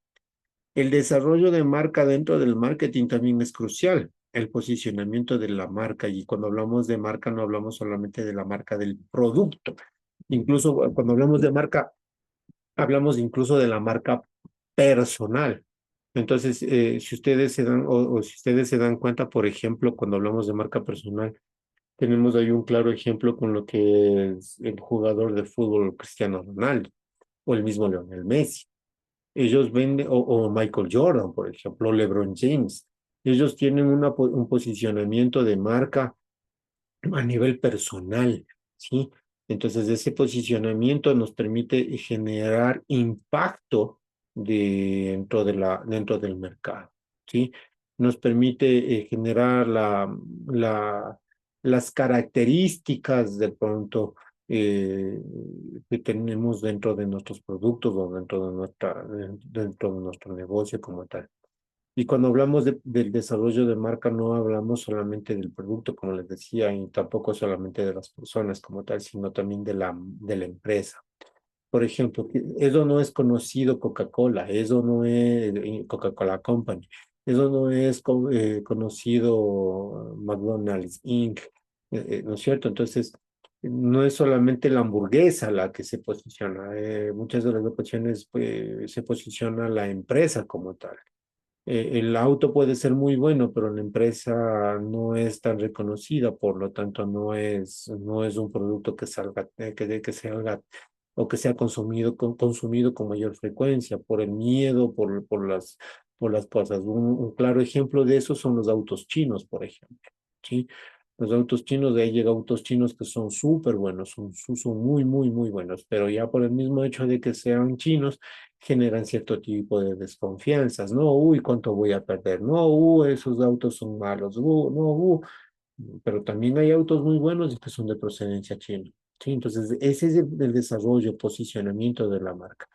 El desarrollo de marca dentro del marketing también es crucial. El posicionamiento de la marca, y cuando hablamos de marca no hablamos solamente de la marca del producto. Incluso cuando hablamos de marca, hablamos incluso de la marca personal. Entonces, si ustedes se dan, o si ustedes se dan cuenta, por ejemplo, cuando hablamos de marca personal, tenemos ahí un claro ejemplo con lo que es el jugador de fútbol Cristiano Ronaldo o el mismo Lionel Messi. Ellos venden, o Michael Jordan, por ejemplo, LeBron James. Ellos tienen un posicionamiento de marca a nivel personal, ¿sí? Entonces, ese posicionamiento nos permite generar impacto dentro del mercado, ¿sí? Nos permite generar las características de pronto eh, que tenemos dentro de nuestros productos o dentro de nuestro negocio como tal. Y cuando hablamos del desarrollo de marca, no hablamos solamente del producto, como les decía, y tampoco solamente de las personas como tal, sino también de la empresa. Por ejemplo, eso no es conocido Coca-Cola, eso no es Coca-Cola Company, eso no es conocido McDonald's Inc., ¿no es cierto? Entonces, no es solamente la hamburguesa la que se posiciona, muchas de las ocasiones se posiciona la empresa como tal. El auto puede ser muy bueno, pero la empresa no es tan reconocida, por lo tanto no es un producto que salga, que salga o que sea consumido con mayor frecuencia por el miedo, por las cosas. Un claro ejemplo de eso son los autos chinos, por ejemplo. ¿Sí? Los autos chinos, de ahí llega autos chinos que son súper buenos, son muy, muy, muy buenos, pero ya por el mismo hecho de que sean chinos, generan cierto tipo de desconfianzas, ¿no? Uy, ¿cuánto voy a perder? No, esos autos son malos, no, pero también hay autos muy buenos y que son de procedencia china, ¿sí? Entonces, ese es el desarrollo, posicionamiento de la marca.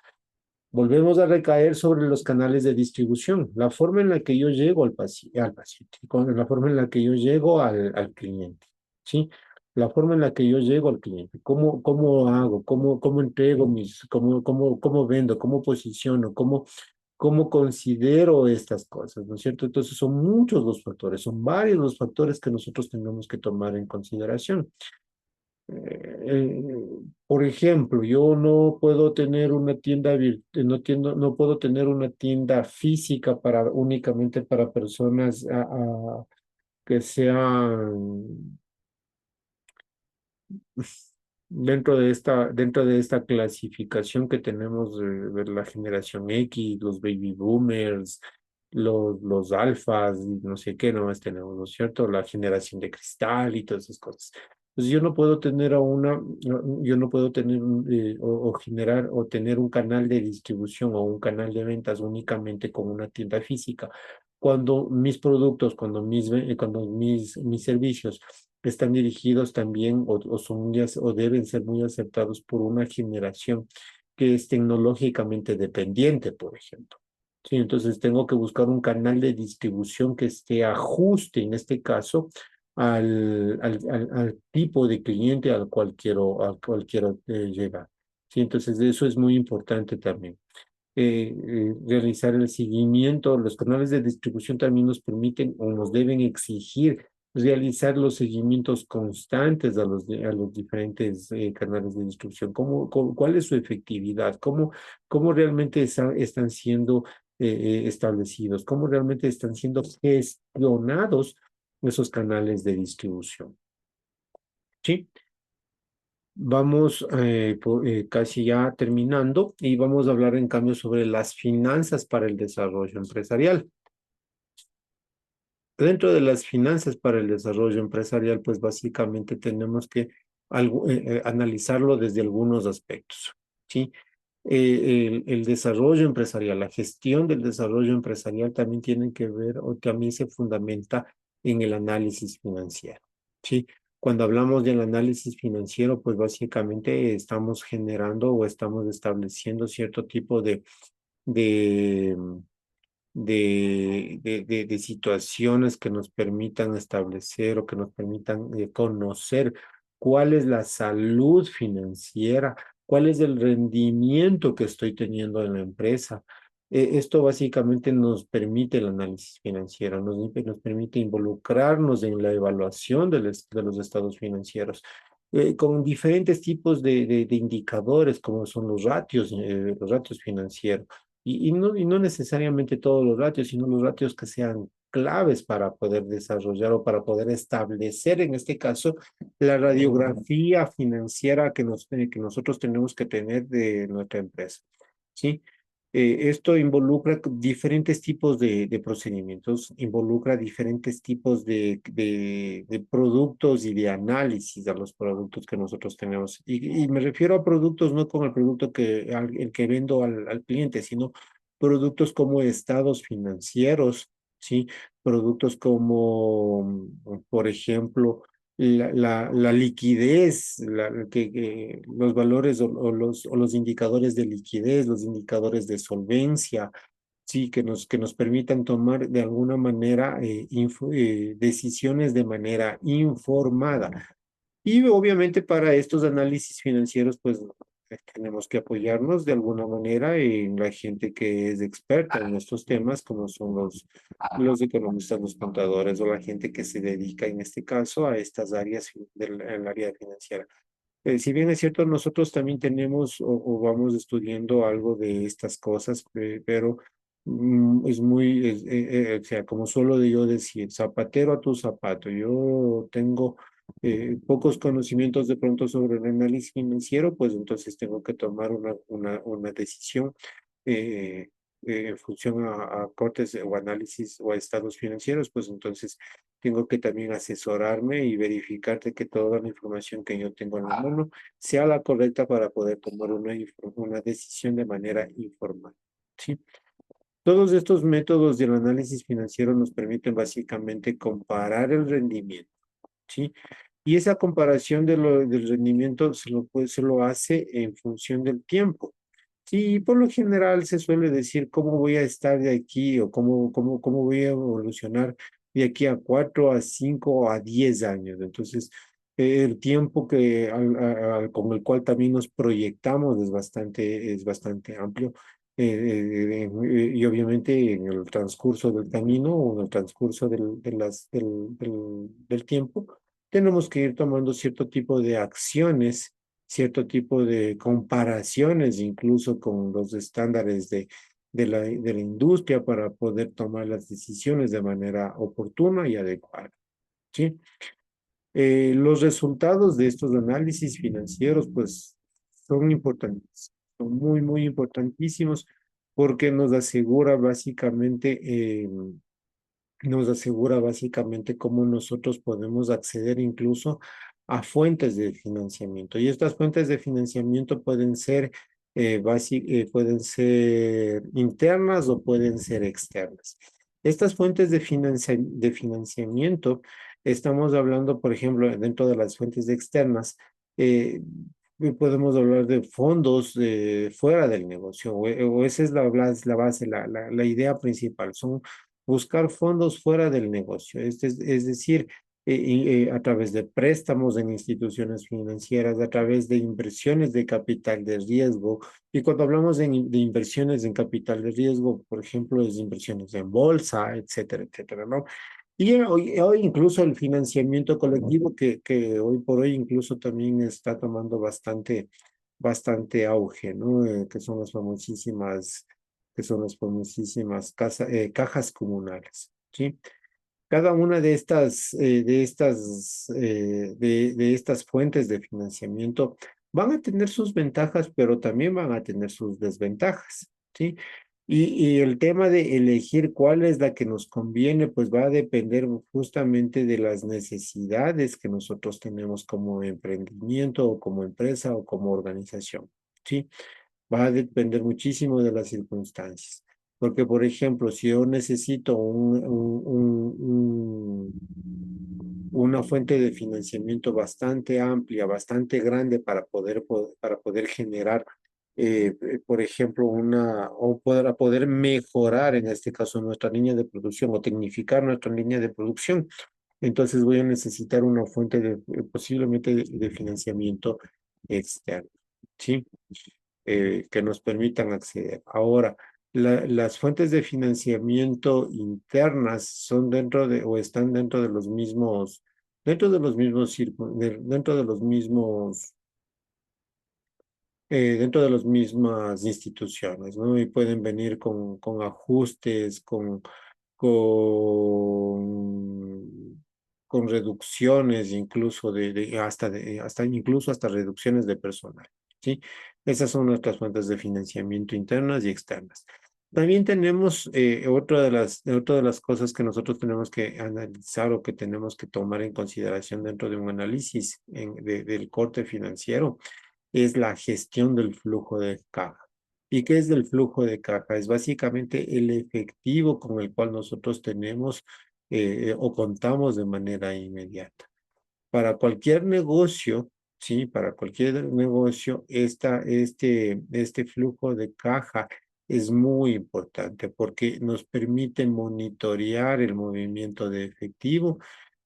Volvemos a recaer sobre los canales de distribución, la forma en la que yo llego al paciente, la forma en la que yo llego al cliente, ¿sí? La forma en la que yo llego al cliente, cómo hago, cómo entrego cómo vendo, cómo posiciono, cómo considero estas cosas, ¿no es cierto? Entonces son muchos los factores, son varios los factores que nosotros tenemos que tomar en consideración. Por ejemplo, yo no puedo tener una no puedo tener una tienda física únicamente para personas que sean dentro de esta clasificación que tenemos de la generación X, los baby boomers, los alfas, y no sé qué nomás tenemos, ¿no es cierto? La generación de cristal y todas esas cosas. Pues yo no puedo tener o generar o tener un canal de distribución o un canal de ventas únicamente con una tienda física. Cuando mis productos, cuando mis servicios están dirigidos también o deben ser muy aceptados por una generación que es tecnológicamente dependiente, por ejemplo. Sí, entonces tengo que buscar un canal de distribución que esté ajuste, en este caso, al tipo de cliente al cual quiero llegar. Sí, entonces eso es muy importante también. Realizar el seguimiento. Los canales de distribución también nos permiten o nos deben exigir realizar los seguimientos constantes a los diferentes canales de distribución. ¿Cuál es su efectividad? ¿Cómo realmente están siendo establecidos? ¿Cómo realmente están siendo gestionados esos canales de distribución? ¿Sí? Vamos casi ya terminando y vamos a hablar en cambio sobre las finanzas para el desarrollo empresarial. Dentro de las finanzas para el desarrollo empresarial, pues básicamente tenemos que analizarlo desde algunos aspectos, ¿sí? El desarrollo empresarial, la gestión del desarrollo empresarial también tiene que ver o también se fundamenta en el análisis financiero, ¿sí? Cuando hablamos del análisis financiero, pues básicamente estamos generando o estamos estableciendo cierto tipo de, de situaciones que nos permitan establecer o que nos permitan conocer cuál es la salud financiera, cuál es el rendimiento que estoy teniendo en la empresa. Esto básicamente nos permite el análisis financiero, nos permite involucrarnos en la evaluación de los estados financieros. Con diferentes tipos de indicadores, como son los ratios financieros. Y no necesariamente todos los ratios, sino los ratios que sean claves para poder desarrollar o para poder establecer, en este caso, la radiografía financiera que nosotros tenemos que tener de nuestra empresa. ¿Sí? Esto involucra diferentes tipos de procedimientos, involucra diferentes tipos de productos y de análisis de los productos que nosotros tenemos. Y me refiero a productos no como el producto el que vendo al cliente, sino productos como estados financieros, ¿sí? Productos como, por ejemplo, la liquidez, los valores o los indicadores de liquidez, los indicadores de solvencia, sí, que nos permitan tomar de alguna manera decisiones de manera informada. Y obviamente para estos análisis financieros, pues tenemos que apoyarnos de alguna manera en la gente que es experta en estos temas, como son los economistas, los contadores o la gente que se dedica en este caso a estas áreas del área financiera. Si bien es cierto, nosotros también tenemos o vamos estudiando algo de estas cosas, pero es muy, o sea, como suelo yo decir, zapatero a tu zapato. Yo tengo pocos conocimientos de pronto sobre el análisis financiero, pues entonces tengo que tomar una decisión eh, en función a cortes o análisis o a estados financieros, pues entonces tengo que también asesorarme y verificar de que toda la información que yo tengo en la mano sea la correcta para poder tomar una decisión de manera informal. ¿Sí? Todos estos métodos del análisis financiero nos permiten básicamente comparar el rendimiento. ¿Sí? Y esa comparación del rendimiento se lo hace en función del tiempo. Sí, por lo general se suele decir cómo voy a estar de aquí o cómo voy a evolucionar de aquí a 4 a 5 o a 10 años. Entonces, el tiempo con el cual también nos proyectamos es bastante amplio. Y obviamente en el transcurso del camino o en el transcurso del tiempo, tenemos que ir tomando cierto tipo de acciones, cierto tipo de comparaciones incluso con los estándares de la industria para poder tomar las decisiones de manera oportuna y adecuada. ¿Sí? Los resultados de estos análisis financieros, pues, son importantes, son muy, muy importantísimos porque nos asegura básicamente cómo nosotros podemos acceder incluso a fuentes de financiamiento. Y estas fuentes de financiamiento pueden ser internas o pueden ser externas. Estas fuentes de financiamiento, estamos hablando, por ejemplo, dentro de las fuentes externas, podemos hablar de fondos fuera del negocio, o esa es la base, la idea principal. Son buscar fondos fuera del negocio, es decir, a través de préstamos en instituciones financieras, a través de inversiones de capital de riesgo. Y cuando hablamos de inversiones en capital de riesgo, por ejemplo, es inversiones en bolsa, etcétera, etcétera, ¿no? Y hoy incluso el financiamiento colectivo, que hoy por hoy incluso también está tomando bastante auge, ¿no? Que son las famosísimas cajas comunales, ¿sí? Cada una de estas fuentes de financiamiento van a tener sus ventajas, pero también van a tener sus desventajas, ¿sí? Y el tema de elegir cuál es la que nos conviene, pues va a depender justamente de las necesidades que nosotros tenemos como emprendimiento o como empresa o como organización, ¿sí? Va a depender muchísimo de las circunstancias. Porque, por ejemplo, si yo necesito una fuente de financiamiento bastante amplia, bastante grande para poder generar por ejemplo, o poder mejorar en este caso nuestra línea de producción o tecnificar nuestra línea de producción. Entonces voy a necesitar una fuente posiblemente de financiamiento externo, ¿sí? Que nos permitan acceder. Ahora, las fuentes de financiamiento internas son dentro de, o están dentro de los mismos círculos, dentro de los mismos dentro de las mismas instituciones, ¿no? Y pueden venir con ajustes, con, con reducciones incluso hasta incluso hasta reducciones de personal, ¿sí? Esas son nuestras fuentes de financiamiento internas y externas. También tenemos otra de las cosas que nosotros tenemos que analizar o que tenemos que tomar en consideración dentro de un análisis del corte financiero es la gestión del flujo de caja. ¿Y qué es el flujo de caja? Es básicamente el efectivo con el cual nosotros tenemos o contamos de manera inmediata. Para cualquier negocio, sí, para cualquier negocio, este flujo de caja es muy importante porque nos permite monitorear el movimiento de efectivo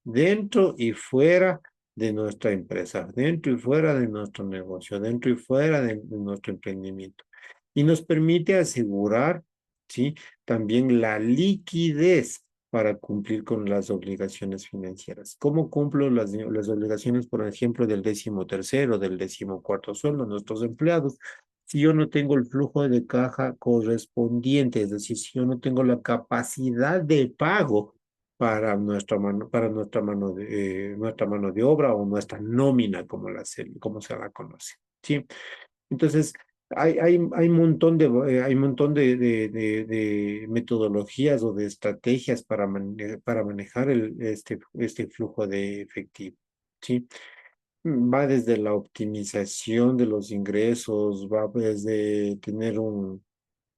dentro y fuera de nuestra empresa, dentro y fuera de nuestro negocio, dentro y fuera de nuestro emprendimiento. Y nos permite asegurar, ¿sí? También la liquidez para cumplir con las obligaciones financieras. ¿Cómo cumplo las obligaciones, por ejemplo, del 13º, del 14º sueldo de nuestros empleados? Si yo no tengo el flujo de caja correspondiente, es decir, si yo no tengo la capacidad de pago nuestra mano de obra o nuestra nómina, como se la conoce, ¿sí? Entonces, hay un montón de metodologías o de estrategias para manejar este flujo de efectivo, ¿sí? Va desde la optimización de los ingresos, va desde tener un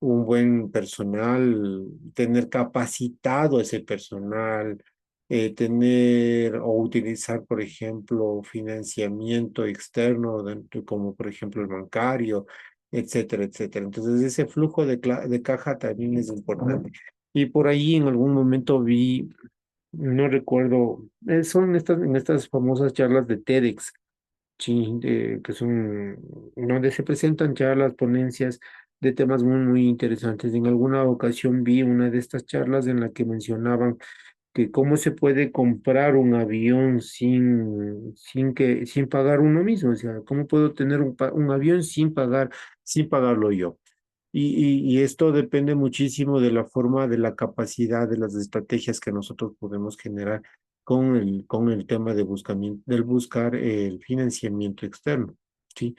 buen personal, tener capacitado ese personal, tener o utilizar, por ejemplo, financiamiento externo, como por ejemplo el bancario, etcétera, etcétera. Entonces, ese flujo de caja también es importante. Y por ahí en algún momento vi, no recuerdo, son en estas famosas charlas de TEDx, sí, que son donde se presentan charlas, ponencias de temas muy, muy interesantes. En alguna ocasión vi una de estas charlas en la que mencionaban que cómo se puede comprar un avión sin pagar uno mismo. O sea, cómo puedo tener un avión sin pagarlo yo. Y esto depende muchísimo de la forma, de la capacidad, de las estrategias que nosotros podemos generar con el tema del buscar el financiamiento externo, ¿sí?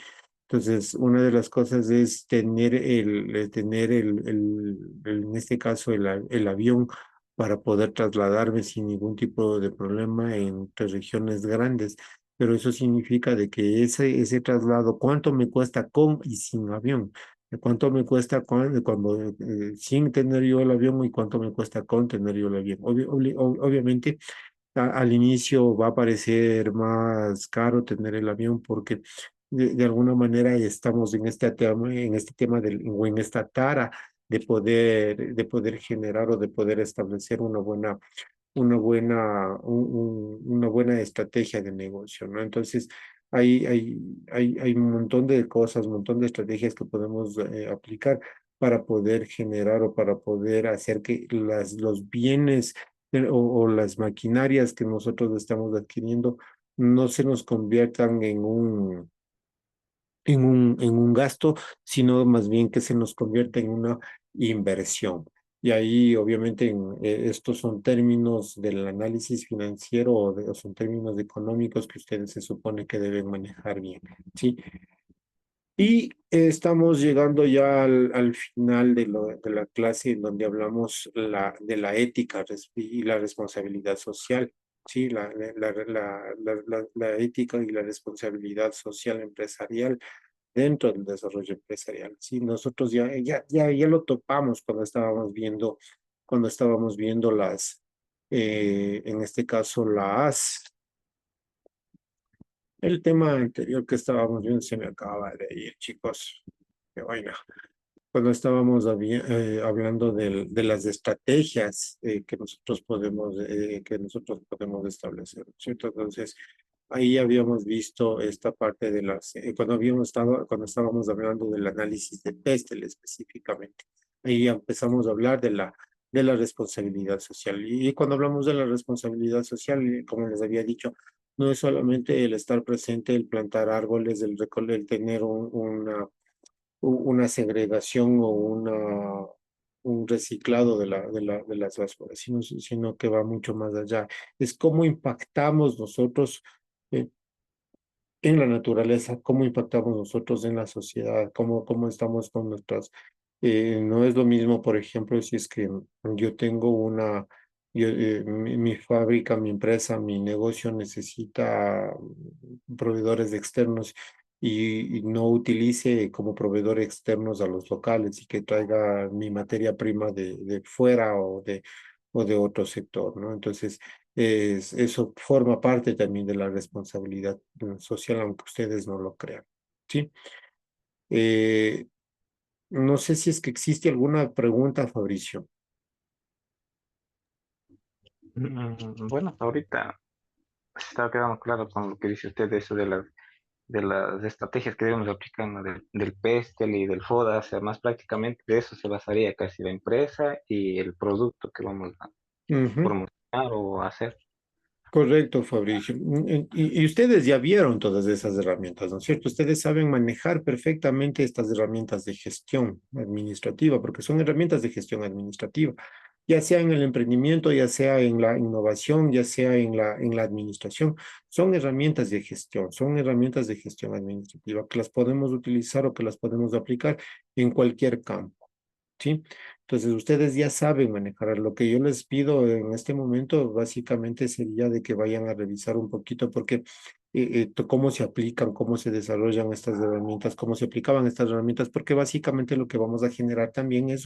Entonces, una de las cosas es tener en este caso, el avión para poder trasladarme sin ningún tipo de problema entre regiones grandes. Pero eso significa de que ese traslado, ¿cuánto me cuesta con y sin avión? ¿De cuánto me cuesta sin tener yo el avión y cuánto me cuesta con tener yo el avión? Obviamente, al inicio va a parecer más caro tener el avión porque de alguna manera estamos en este tema o en esta tara de poder generar o de poder establecer una buena estrategia de negocio, ¿no? Entonces, hay un montón de cosas, un montón de estrategias que podemos aplicar para poder generar o para poder hacer que los bienes o las maquinarias que nosotros estamos adquiriendo no se nos conviertan en un gasto, sino más bien que se nos convierta en una inversión. Y ahí, obviamente, estos son términos del análisis financiero o son términos económicos que ustedes se supone que deben manejar bien, ¿sí? Y estamos llegando ya al final de la clase en donde hablamos de la ética y la responsabilidad social. Sí, la ética y la responsabilidad social empresarial dentro del desarrollo empresarial. Sí, nosotros ya lo topamos cuando estábamos viendo en este caso, el tema anterior que estábamos viendo se me acaba de ir, chicos. Bueno, cuando estábamos hablando de las estrategias que nosotros podemos establecer, ¿cierto? Entonces, ahí habíamos visto esta parte de cuando estábamos hablando del análisis de Pestel específicamente, ahí empezamos a hablar de la responsabilidad social. Y cuando hablamos de la responsabilidad social, como les había dicho, no es solamente el estar presente, el plantar árboles, el tener una segregación o un reciclado de las basuras, sino que va mucho más allá. Es cómo impactamos nosotros eh, en la naturaleza, cómo impactamos nosotros en la sociedad, cómo estamos con no es lo mismo, por ejemplo, si es que yo tengo mi fábrica, mi empresa, mi negocio necesita proveedores externos y no utilice como proveedor externos a los locales y que traiga mi materia prima de fuera o de otro sector, ¿no? Entonces, eso forma parte también de la responsabilidad social, aunque ustedes no lo crean, ¿sí? Eh, no sé si es que existe alguna pregunta, Fabricio. Bueno, ahorita está quedando claro con lo que dice usted de eso de las estrategias que debemos aplicar, ¿no? Del PESTEL y del FODA, o sea, más prácticamente de eso se basaría casi la empresa y el producto que vamos a Ujú. promocionar o hacer. Correcto, Fabricio. Y ustedes ya vieron todas esas herramientas, ¿no es cierto? Ustedes saben manejar perfectamente estas herramientas de gestión administrativa, porque son herramientas de gestión administrativa, ya sea en el emprendimiento, ya sea en la innovación, ya sea en la administración. Son herramientas de gestión administrativa que las podemos utilizar o que las podemos aplicar en cualquier campo. ¿Sí? Entonces, ustedes ya saben manejar. Lo que yo les pido en este momento básicamente sería de que vayan a revisar un poquito porque cómo se aplican, cómo se desarrollan estas herramientas, cómo se aplicaban estas herramientas, porque básicamente lo que vamos a generar también es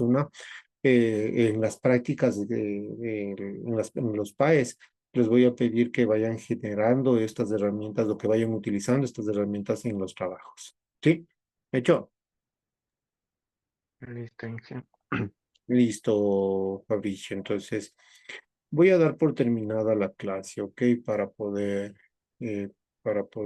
en las prácticas, en los PAES, les voy a pedir que vayan generando estas herramientas o que vayan utilizando estas herramientas en los trabajos. ¿Sí? ¿Hecho? Listo, Inge. Listo, Fabricio. Entonces, voy a dar por terminada la clase, ¿ok? Eh, para poder